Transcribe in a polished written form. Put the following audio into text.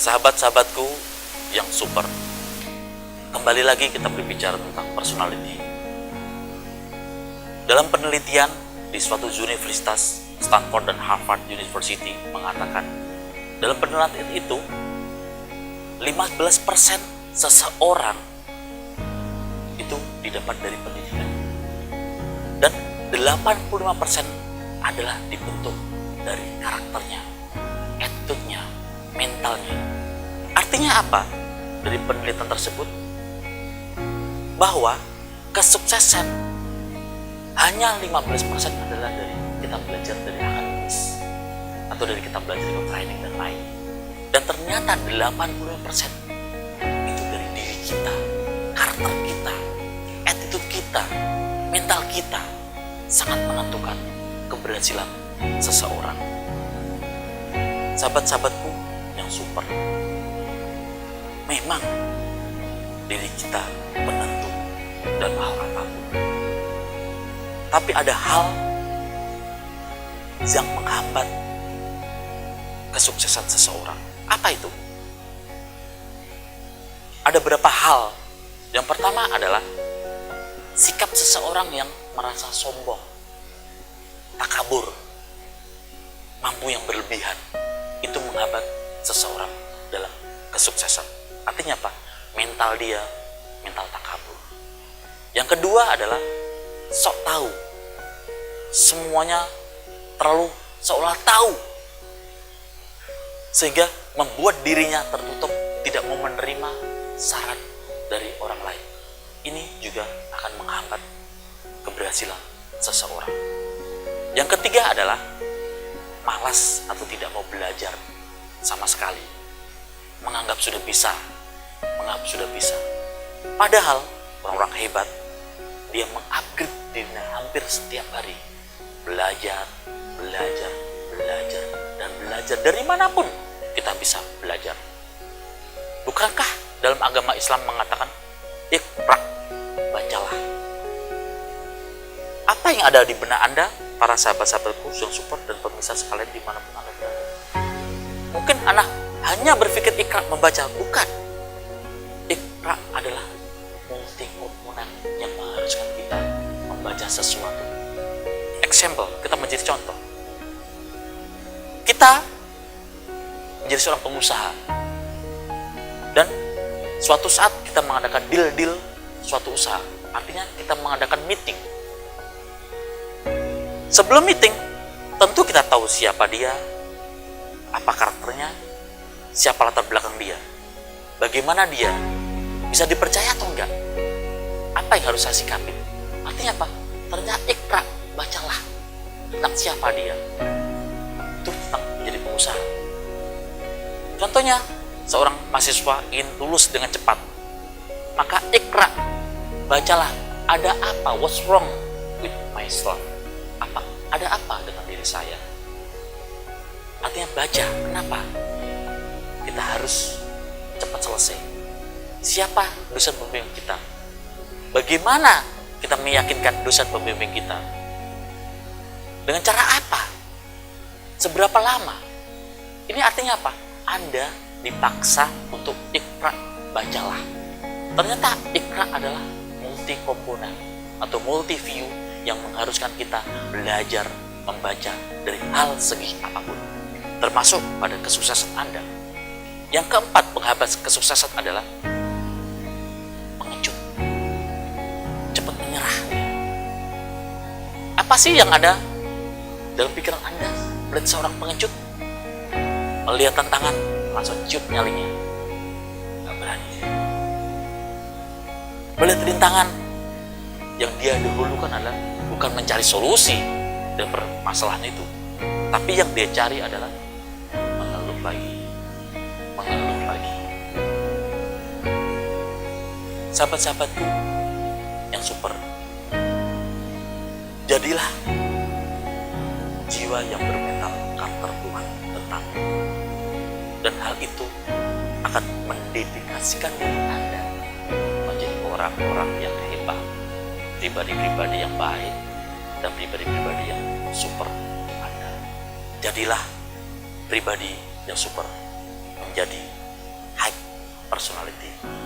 Sahabat-sahabatku yang super, kembali lagi kita berbicara tentang personality. Dalam penelitian di suatu universitas, Stanford dan Harvard University mengatakan, dalam penelitian itu 15% seseorang itu didapat dari pendidikan, dan 85% adalah dibentuk dari karakternya, attitude-nya, mentalnya. Artinya apa? Dari penelitian tersebut bahwa kesuksesan hanya 15% adalah dari kita belajar dari akademis atau dari kita belajar dari training dan lain. Dan ternyata 85% itu dari diri kita, karakter kita, attitude kita, mental kita sangat menentukan keberhasilan seseorang. Sahabat-sahabatku yang super, memang diri kita penentu dan hal apapun. Tapi ada hal yang menghambat kesuksesan seseorang. Apa itu? Ada beberapa hal. Yang pertama adalah sikap seseorang yang merasa sombong, takabur, mampu yang berlebihan. Itu menghambat seseorang dalam kesuksesan. Artinya apa? Mental dia, mental takabur. Yang kedua adalah sok tahu. Semuanya terlalu seolah tahu, sehingga membuat dirinya tertutup, tidak mau menerima saran dari orang lain. Ini juga akan menghambat keberhasilan seseorang. Yang ketiga adalah malas atau tidak mau belajar sama sekali. Menganggap sudah bisa. Padahal orang-orang hebat, dia mengupgrade dirinya hampir setiap hari. Belajar. Dari manapun kita bisa belajar. Bukankah dalam agama Islam mengatakan, Iqra, bacalah. Apa yang ada di benak Anda, para sahabat-sahabatku yang support dan pemirsa sekalian dimanapun Anda berada? Mungkin Anda hanya berpikir Iqra membaca, bukan. Iqra adalah multi-komponen yang mengharuskan kita membaca sesuatu. Example, kita menjadi contoh. Kita menjadi seorang pengusaha, dan suatu saat kita mengadakan deal suatu usaha. Artinya kita mengadakan meeting. Sebelum meeting, tentu kita tahu siapa dia, apa karakternya, siapa latar belakang dia, bagaimana dia, bisa dipercaya atau enggak, apa yang harus saya sikapi. Artinya apa? Ternyata Iqra, bacalah tentang siapa dia. Itu tentang menjadi pengusaha. Contohnya, seorang mahasiswa ingin lulus dengan cepat, maka Iqra, bacalah, ada apa, what's wrong with myself, ada apa dengan diri saya. Artinya baca. Kenapa kita harus cepat selesai? Siapa dosen pembimbing kita? Bagaimana kita meyakinkan dosen pembimbing kita? Dengan cara apa? Seberapa lama? Ini artinya apa? Anda dipaksa untuk Iqra, bacalah. Ternyata Iqra adalah multi komponen atau multi view yang mengharuskan kita belajar membaca dari hal segi apapun, termasuk pada kesuksesan Anda. Yang keempat, penghambat kesuksesan adalah pengecut, cepat menyerah. Apa sih yang ada dalam pikiran Anda melihat seorang pengecut? Melihat tantangan, langsung ciut nyalinya, gak berani. Melihat rintangan, yang dia dahulukan adalah bukan mencari solusi dan permasalahan itu, tapi yang dia cari adalah mengeluh lagi. Sahabat-sahabatku yang super, jadilah jiwa yang bermental karakter Tuhan tetap, dan hal itu akan mendedikasikan diri Anda menjadi orang-orang yang hebat, pribadi-pribadi yang baik, dan pribadi-pribadi yang super Anda. Jadilah pribadi yang super, menjadi personality.